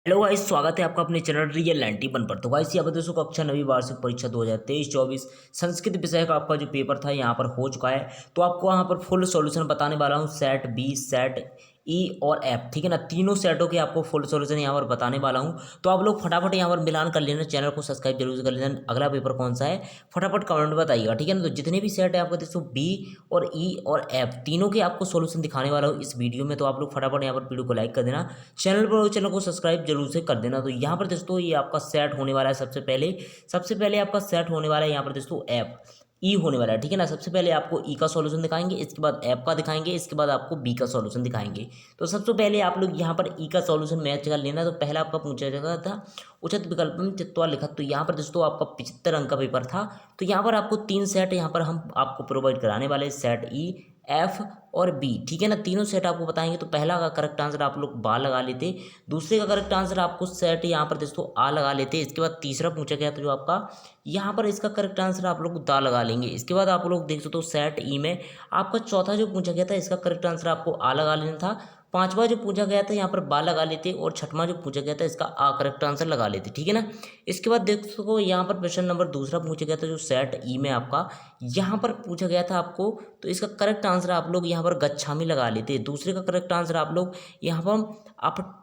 Hello guys, स्वागत है आपका अपने चैनल रियल 91 पर। तो गाइस यहाँ पर दोस्तों कक्षा नवी वार्षिक परीक्षा 2023-24 संस्कृत विषय का आपका जो पेपर था यहाँ पर हो चुका है। तो आपको यहाँ पर फुल सॉल्यूशन बताने वाला हूँ, सेट बी, सेट ई और एफ, ठीक है ना। तीनों सेटों के आपको फुल सॉल्यूशन यहाँ पर बताने वाला हूँ। तो आप लोग फटाफट यहाँ पर मिलान कर लेना, चैनल को सब्सक्राइब जरूर से कर लेना। अगला पेपर कौन सा है फटाफट कमेंट बताइएगा, ठीक है ना। तो जितने भी सेट है आपको दोस्तों बी और ई और एफ तीनों के आपको सॉल्यूशन दिखाने वाला हूँ इस वीडियो में। तो आप लोग फटाफट यहाँ पर वीडियो को लाइक कर देना, चैनल को सब्सक्राइब जरूर से कर देना। तो यहाँ पर दोस्तों ये आपका सेट होने वाला है। सबसे पहले आपका सेट होने वाला है यहाँ पर दोस्तों एफ ई होने वाला है, ठीक है ना। सबसे पहले आपको ई का सॉल्यूशन दिखाएंगे, इसके बाद एफ का दिखाएंगे, इसके बाद आपको बी का सॉल्यूशन दिखाएंगे। तो सबसे पहले आप लोग यहाँ पर ई का सॉल्यूशन मैच कर लेना। तो पहला आपका पूछा जाता था उचित विकल्प में चित्वा लिखत। तो यहाँ पर दोस्तों आपका 75 अंक का पेपर था। तो यहाँ पर आपको तीन सेट यहाँ पर हम आपको प्रोवाइड कराने वाले, सेट ई, एफ और बी, ठीक है ना। तीनों सेट आपको बताएंगे। तो पहला का करेक्ट आंसर आप लोग बा लगा लेते, दूसरे का करेक्ट आंसर आपको सेट यहाँ पर दोस्तों आ लगा लेते। इसके बाद तीसरा पूछा गया था जो आपका यहाँ पर इसका करेक्ट आंसर आप लोग दा लगा लेंगे। इसके बाद आप लोग देख सकते हो सेट ई में आपका चौथा जो पूछा गया था इसका करेक्ट आंसर आपको आ लगा लेना था। पांचवा जो पूछा गया था यहाँ पर बा लगा लेते, और छठवां जो पूछा गया था इसका आ करेक्ट आंसर लगा लेते, ठीक है ना। इसके बाद देख सको यहाँ पर प्रश्न नंबर दूसरा पूछा गया था जो सेट ई में आपका यहाँ पर पूछा गया था आपको। तो इसका करेक्ट आंसर आप लोग यहाँ पर गच्छामी लगा लेते। दूसरे का करेक्ट आंसर आप लोग यहाँ पर आप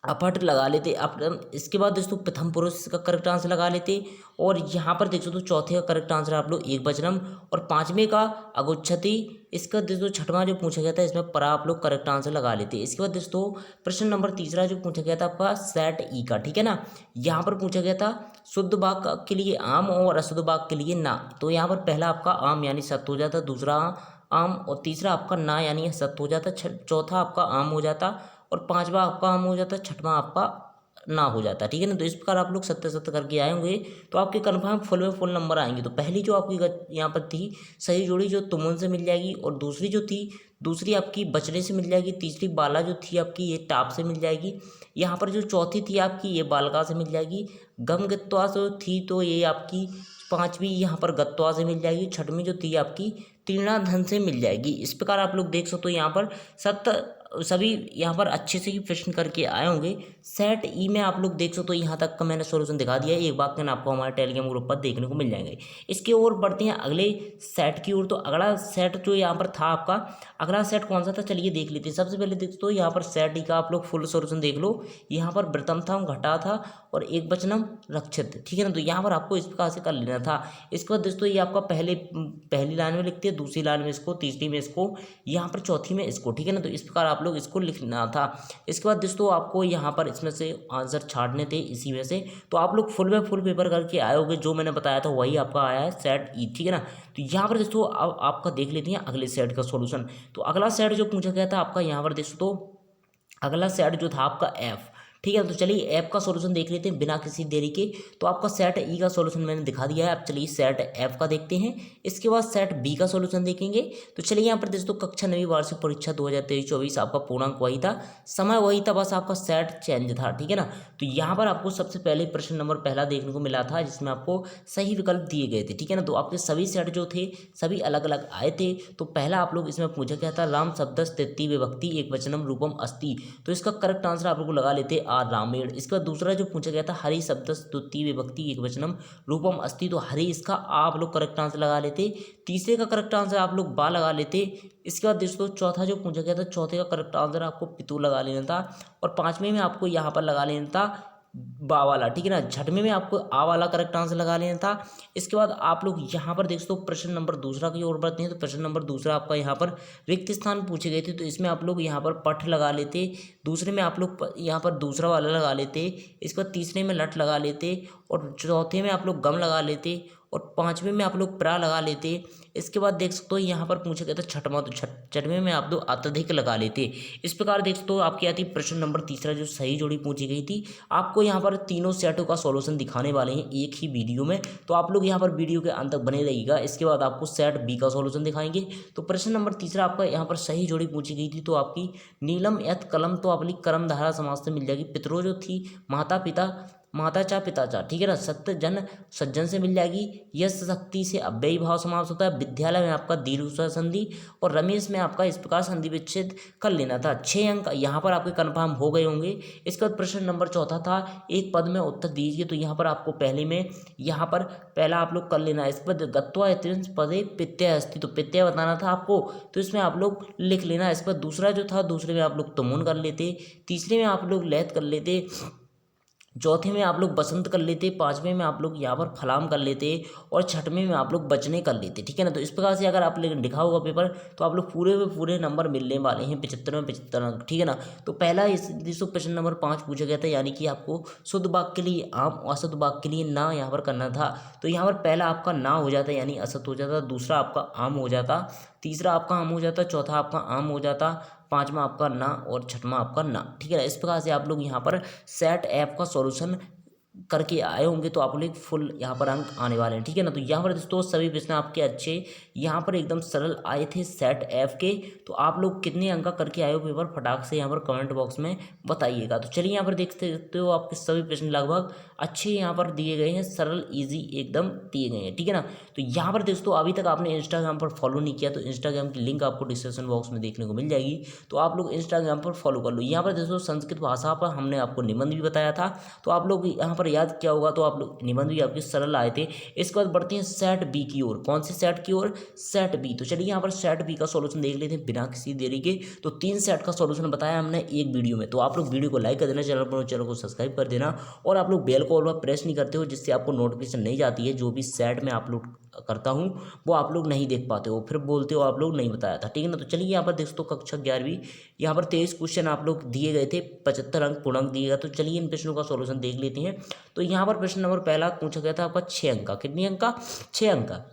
अपट लगा लेते। अब इसके बाद दोस्तों प्रथम पुरुष का करेक्ट आंसर लगा लेते, और यहाँ पर देख सकते हो चौथे का करेक्ट आंसर आप लोग एक वचनम, और पांचवें का अगुच्छति। इसका दोस्तों छठवां जो पूछा गया था इसमें परा आप लोग करेक्ट आंसर लगा लेते। इसके बाद दोस्तों प्रश्न नंबर तीसरा जो पूछा गया था आपका सेट ई का, ठीक है ना। यहाँ पर पूछा गया था शुद्ध वाक्य के लिए आम और अशुद्ध वाक्य के लिए ना। तो यहाँ पर पहला आपका आम यानी सत्य हो जाता, दूसरा आम और तीसरा आपका ना यानी सत्य हो जाता, चौथा आपका आम हो जाता, और पांचवा आपका आम हो जाता है, छठवां आपका ना हो जाता है, ठीक है ना। तो इस प्रकार आप लोग सत्य सत्य करके आए होंगे तो आपके कन्फर्म फुल में फुल नंबर आएंगे। तो पहली जो आपकी यहाँ पर थी सही जोड़ी जो तुमुन से मिल जाएगी, और दूसरी जो थी दूसरी आपकी बचने से मिल जाएगी, तीसरी बाला जो थी आपकी ये टाप से मिल जाएगी, यहाँ पर जो चौथी थी आपकी ये बालका से मिल जाएगी, गम गत्वा से थी तो ये आपकी पांचवी यहाँ पर गत्वा से मिल जाएगी, छठवीं जो थी आपकी तीर्णा धन से मिल जाएगी। इस प्रकार आप लोग देख सकते हो यहाँ पर सभी यहाँ पर अच्छे से ही प्रश्न करके आए होंगे। सेट ई में आप लोग देख सकते हो यहाँ तक का मैंने सॉल्यूशन दिखा दिया है। एक बार का आपको हमारे टेलीग्राम ग्रुप पर देखने को मिल जाएंगे। इसके ओर बढ़ते हैं अगले सेट की ओर। तो अगला सेट जो यहाँ पर था आपका, अगला सेट कौन सा था चलिए देख लेते हैं। सबसे पहले देख सकते हो यहाँ पर सेट ई का आप लोग फुल सॉल्यूशन देख लो। यहाँ पर वृतम था, घटा था, और एक वचनम रक्षित, ठीक है ना। तो यहाँ पर आपको इस प्रकार से कर लेना था। इसके बाद दोस्तों ये आपका पहली लाइन में लिखते हैं, दूसरी लाइन में इसको, तीसरी में इसको, यहाँ पर चौथी में इसको, ठीक है ना। तो इस प्रकार आप लोग इसको लिखना था। इसके बाद दोस्तों आपको यहाँ पर इसमें से आंसर छाड़ने थे इसी में से। तो आप लोग फुल में फुल पेपर करके आए होगे, जो मैंने बताया था वही आपका आया है सेट ई, ठीक है ना। तो यहाँ पर दोस्तों अब आपका देख लेते हैं अगले सेट का सॉल्यूशन। तो अगला सेट जो पूछा गया था आपका यहाँ पर दोस्तों अगला सेट जो था आपका एफ, ठीक है। तो चलिए ऐप का सॉल्यूशन देख लेते हैं बिना किसी देरी के। तो आपका सेट ई का सॉल्यूशन मैंने दिखा दिया है। अब चलिए सेट एफ का देखते हैं, इसके बाद सेट बी का सॉल्यूशन देखेंगे। तो चलिए यहाँ पर दोस्तों कक्षा नवी वार्षिक परीक्षा 2023-24 आपका पूर्णांक वही था, समय वही था, बस आपका सेट चेंज था, ठीक है ना। तो यहाँ पर आपको सबसे पहले प्रश्न नंबर पहला देखने को मिला था जिसमें आपको सही विकल्प दिए गए थे, ठीक है ना। तो आपके सभी सेट जो थे सभी अलग अलग आए थे। तो पहला आप लोग इसमें पूछा गया था राम शब्द तृतीय विभक्ति एक वचनम रूपम अस्ति। तो इसका करेक्ट आंसर आप लोग लगा लेते आर रामेण। इसके बाद दूसरा जो पूछा गया था हरि शब्द द्वितीय विभक्ति एक वचनम रूपम अस्ति। तो हरि इसका आप लोग करेक्ट आंसर लगा लेते। तीसरे का करेक्ट आंसर आप लोग बा लगा लेते। इसके बाद दोस्तों चौथा जो पूछा गया था चौथे का करेक्ट आंसर आपको पितु लगा लेना था, और पांचवें में आपको यहाँ पर लगा लेना था बा वाला, ठीक है ना। छठवें में आपको आ वाला करेक्ट आंसर लगा लेना था। इसके बाद आप लोग यहाँ पर देख सकते हो प्रश्न नंबर दूसरा की ओर बढ़ते हैं। तो प्रश्न नंबर दूसरा आपका यहाँ पर रिक्त स्थान पूछे गए थे, तो इसमें आप लोग यहाँ पर पठ लगा लेते, दूसरे में आप लोग यहाँ पर दूसरा वाला लगा लेते, इसके बाद तीसरे में लट लगा लेते, और चौथे में आप लोग गम लगा लेते, और पांचवें में आप लोग प्रा लगा लेते। इसके बाद देख सकते हो यहाँ पर पूछा गया था छठवां, तो छठवें में आप लोग अत्यधिक लगा लेते। इस प्रकार देख सकते हो आपकी आती प्रश्न नंबर तीसरा जो सही जोड़ी पूछी गई थी। आपको यहाँ पर तीनों सेटों का सॉल्यूशन दिखाने वाले हैं एक ही वीडियो में। तो आप लोग यहाँ पर वीडियो के अंत तक बने रहिएगा। इसके बाद आपको सेट बी का सॉल्यूशन दिखाएंगे। तो प्रश्न नंबर तीसरा आपका यहाँ पर सही जोड़ी पूछी गई थी। तो आपकी नीलम यत कलम तो आपकी कर्म धारा समाज से मिल जाएगी। पितरों जो थी माता पिता माता चा पिता चा, ठीक है ना। सत्य जन सज्जन से मिल जाएगी। यश शक्ति से अव्ययी भाव समास होता है। विद्यालय में आपका दीर्घ संधि, और रमेश में आपका इस प्रकार संधि विच्छेद कर लेना था। 6 अंक यहाँ पर आपके कन्फर्म हो गए होंगे। इसके बाद प्रश्न नंबर चौथा था, एक पद में उत्तर दीजिए। तो यहाँ पर आपको पहले में यहाँ पर पहला आप लोग कर लेना है। इसके बाद गत्वा इत्यंश पदे पित्य अस्ति, तो पित्य बताना था आपको, तो इसमें आप लोग लिख लेना। इसके बाद दूसरा जो था, दूसरे में आप लोग तमुन कर लेते, तीसरे में आप लोग लैत कर लेते, चौथे में आप लोग बसंत कर लेते, पांचवें में आप लोग यहाँ पर फलाम कर लेते, और छठवें में आप लोग बचने कर लेते, ठीक है ना। तो इस प्रकार से अगर आप लोग लिखा होगा पेपर, तो आप लोग पूरे में पूरे नंबर मिलने वाले हैं, 75 में 75 अंक, ठीक है ना। तो पहला इस प्रश्न नंबर 5 पूछा गया था, यानी कि आपको शुद्ध वाक्य के लिए आम, अशुद्ध वाक्य के लिए ना यहाँ पर करना था। तो यहाँ पर पहला आपका ना हो जाता, यानी असत हो जाता, दूसरा आपका आम हो जाता, तीसरा आपका आम हो जाता, चौथा आपका आम हो जाता, पांचवा आपका ना, और छठवां आपका ना, ठीक है ना। इस प्रकार से आप लोग यहाँ पर सेट ऐप का सॉल्यूशन करके आए होंगे, तो आप लोग फुल यहाँ पर अंक आने वाले हैं, ठीक है ना। तो यहाँ पर दोस्तों सभी प्रश्न आपके अच्छे यहाँ पर एकदम सरल आए थे सेट ऐप के। तो आप लोग कितने अंक का करके आए हो पेपर, फटाक से यहाँ पर कमेंट बॉक्स में बताइएगा। तो चलिए यहाँ पर देख सकते हो आपके सभी प्रश्न लगभग अच्छे यहाँ पर दिए गए हैं, सरल ईजी एकदम दिए गए हैं, ठीक है ना। तो यहाँ पर दोस्तों अभी तक आपने इंस्टाग्राम पर फॉलो नहीं किया, तो इंस्टाग्राम की लिंक आपको डिस्क्रिप्शन बॉक्स में देखने को मिल जाएगी, तो आप लोग इंस्टाग्राम पर फॉलो कर लो। यहाँ पर दोस्तों संस्कृत भाषा पर हमने आपको निबंध भी बताया था, तो आप लोग यहाँ पर याद किया होगा, तो आप लोग निबंध भी आपके सरल आए थे। इसके बाद बढ़ते हैं सेट बी की ओर। कौन सी सेट की ओर, सेट बी। तो चलिए यहाँ पर सेट बी का सॉल्यूशन देख लेते हैं बिना किसी देरी के। तो 3 सेट का सॉल्यूशन बताया हमने एक वीडियो में, तो आप लोग वीडियो को लाइक कर देना, चैनल को सब्सक्राइब कर देना, और आप लोग बेल को ऑल पर प्रेस नहीं करते हो, जिससे आपको नोटिफिकेशन नहीं जाती है। जो भी सेट में अपलोड करता हूँ वो आप लोग नहीं देख पाते हो, फिर बोलते हो आप लोग नहीं बताया था, ठीक है ना। तो चलिए यहाँ पर दोस्तों कक्षा 11वीं यहाँ पर 23 क्वेश्चन आप लोग दिए गए थे, 75 अंक पूर्णांक दिए गए। तो चलिए इन प्रश्नों का सॉल्यूशन देख लेते हैं। तो यहाँ पर प्रश्न नंबर पहला पूछा गया था आपका 6 अंक का, कितनी अंक का, 6 अंक का।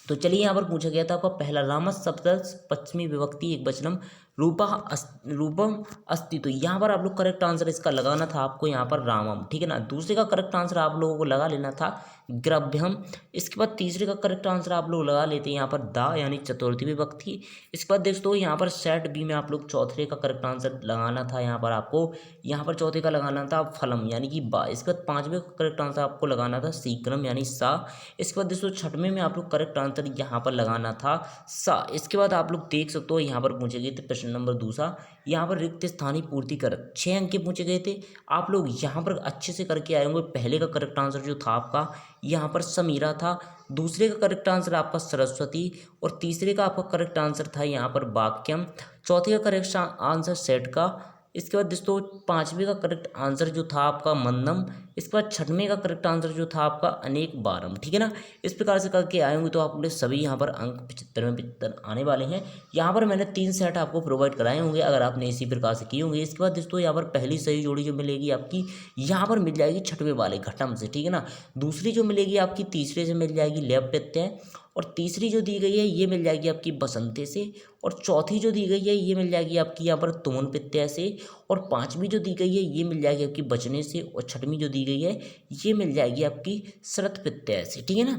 तो चलिए यहाँ पर पूछा गया था आपका पहला, रामस सप्तस पश्चिमी विभक्ति एक वचनम रूपम अस्ति। तो यहाँ पर आप लोग करेक्ट आंसर इसका लगाना था आपको यहाँ पर रामम, ठीक है ना। दूसरे का करेक्ट आंसर आप लोगों को लगा लेना था ग्रभ्यम। इसके बाद तीसरे का करेक्ट आंसर आप लोग लगा लेते हैं यहाँ पर दा, यानी चतुर्थी विभक्ति। इसके बाद दोस्तों यहाँ पर सेट बी में आप लोग चौथे का करेक्ट आंसर लगाना था यहाँ पर आपको, यहाँ पर चौथे का लगाना था फलम, यानी कि बा। इसके बाद पांचवें का करेक्ट आंसर आपको लगाना था शीक्रम, यानी सा। इसके बाद दोस्तों छठवें में आप लोग करेक्ट आंसर यहाँ पर लगाना था सा। इसके बाद आप लोग देख सकते हो यहाँ पर पूछे गए थे प्रश्न नंबर दूसरा, यहाँ पर रिक्त स्थानीय पूर्ति कर 6 अंक के पूछे गए थे। आप लोग यहाँ पर अच्छे से करके आए होंगे। पहले का करेक्ट आंसर जो था आपका यहाँ पर समीरा था, दूसरे का करेक्ट आंसर आपका सरस्वती, और तीसरे का आपका करेक्ट आंसर था यहाँ पर वाक्यम, चौथे का करेक्ट आंसर सेट का। इसके बाद दोस्तों पांचवें का करेक्ट आंसर जो था आपका मंदम। इसके बाद छठवें का करेक्ट आंसर जो था आपका अनेक बारम, ठीक है ना। इस प्रकार से करके आए होंगे, तो आप लोग सभी यहाँ पर अंक 75 में 75 आने वाले हैं। यहाँ पर मैंने 3 सेट आपको प्रोवाइड कराए होंगे, अगर आपने इसी प्रकार से किए होंगे। इसके बाद दोस्तों यहाँ पर पहली सही जोड़ी जो मिलेगी आपकी, यहाँ पर मिल जाएगी छठवें वाले घटम से, ठीक है ना। दूसरी जो मिलेगी आपकी तीसरे से मिल जाएगी लेप प्रत्यय, और तीसरी जो दी गई है ये मिल जाएगी आपकी बसंते से, और चौथी जो दी गई है ये मिल जाएगी आपकी यहाँ पर तुमन प्रत्यय से, और पांचवी जो दी गई है ये मिल जाएगी आपकी बचने से, और छठवीं जो दी गई है ये मिल जाएगी आपकी शरत प्रत्यय से, ठीक है ना।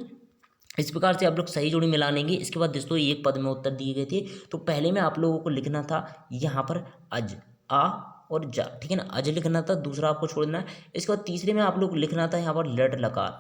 इस प्रकार से आप लोग सही जोड़ी मिला लेंगे। इसके बाद दोस्तों एक पद में उत्तर दिए गए थे, तो पहले में आप लोगों को लिखना था यहाँ पर अज, आ और जा, ठीक है ना, अज लिखना था, दूसरा आपको छोड़ देना है। इसके बाद तीसरे में आप लोग लिखना था यहाँ पर लट लकार,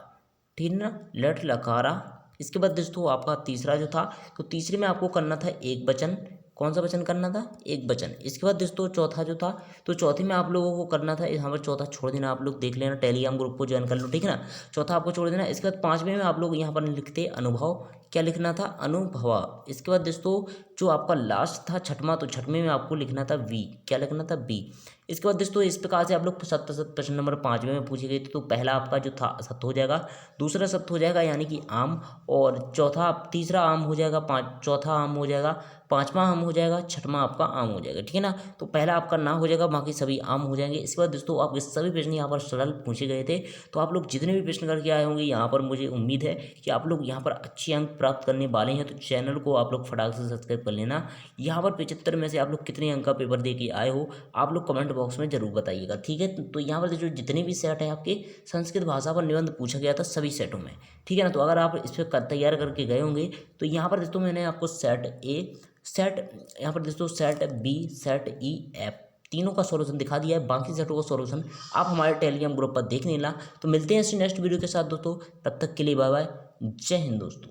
ठीक है ना, लट लकारा। इसके बाद दोस्तों आपका तीसरा जो था, तो तीसरे में आपको करना था एक वचन। कौन सा वचन करना था, एक वचन। इसके बाद दोस्तों चौथा जो था, तो चौथे में आप लोगों को करना था, यहाँ पर चौथा छोड़ देना, आप लोग देख लेना, टेलीग्राम ग्रुप को ज्वाइन कर लो, ठीक है ना। चौथा आपको छोड़ देना। इसके बाद पांचवें में आप लोग यहाँ पर लिखते अनुभव, क्या लिखना था, अनुभव। इसके बाद दोस्तों जो आपका लास्ट था छठवां, तो छठवें में आपको लिखना था वी, क्या लिखना था, बी। इसके बाद दोस्तों इस प्रकार से आप लोग प्रश्न नंबर 5 में पूछे गए थे, तो पहला आपका जो था सत्य हो जाएगा, दूसरा सत्य हो जाएगा यानी कि आम, और चौथा तीसरा आम हो जाएगा, चौथा आम हो जाएगा, पांचवा आम हो जाएगा, छठवां आपका आम हो जाएगा, ठीक है ना। तो पहला आपका ना हो जाएगा, बाकी सभी आम हो जाएंगे। इसके बाद दोस्तों आपके सभी प्रश्न यहाँ पर सरल पूछे गए थे, तो आप लोग जितने भी प्रश्न करके आए होंगे यहाँ पर मुझे उम्मीद है कि आप लोग यहाँ पर अच्छे अंक प्राप्त करने वाले हैं। तो चैनल को आप लोग फटाक से सब्सक्राइब कर लेना। यहाँ पर 75 में से आप लोग कितने अंक का पेपर दे के आए हो आप लोग कमेंट बॉक्स में जरूर बताइएगा, ठीक है। तो यहाँ पर जो जितने भी सेट है आपके संस्कृत भाषा पर निबंध पूछा गया था सभी सेटों में, ठीक है ना। तो अगर आप इस पर तैयार करके गए होंगे, तो यहाँ पर दोस्तों मैंने आपको सेट ए, सेट यहाँ पर दोस्तों set B, set E, F तीनों का सॉल्यूशन दिखा दिया है, बाकी सेटों का सॉल्यूशन आप हमारे टेलीग्राम ग्रुप पर देख लेना। तो मिलते हैं इसी नेक्स्ट वीडियो के साथ दोस्तों, तब तक के लिए बाय बाय, जय हिंद दोस्तों।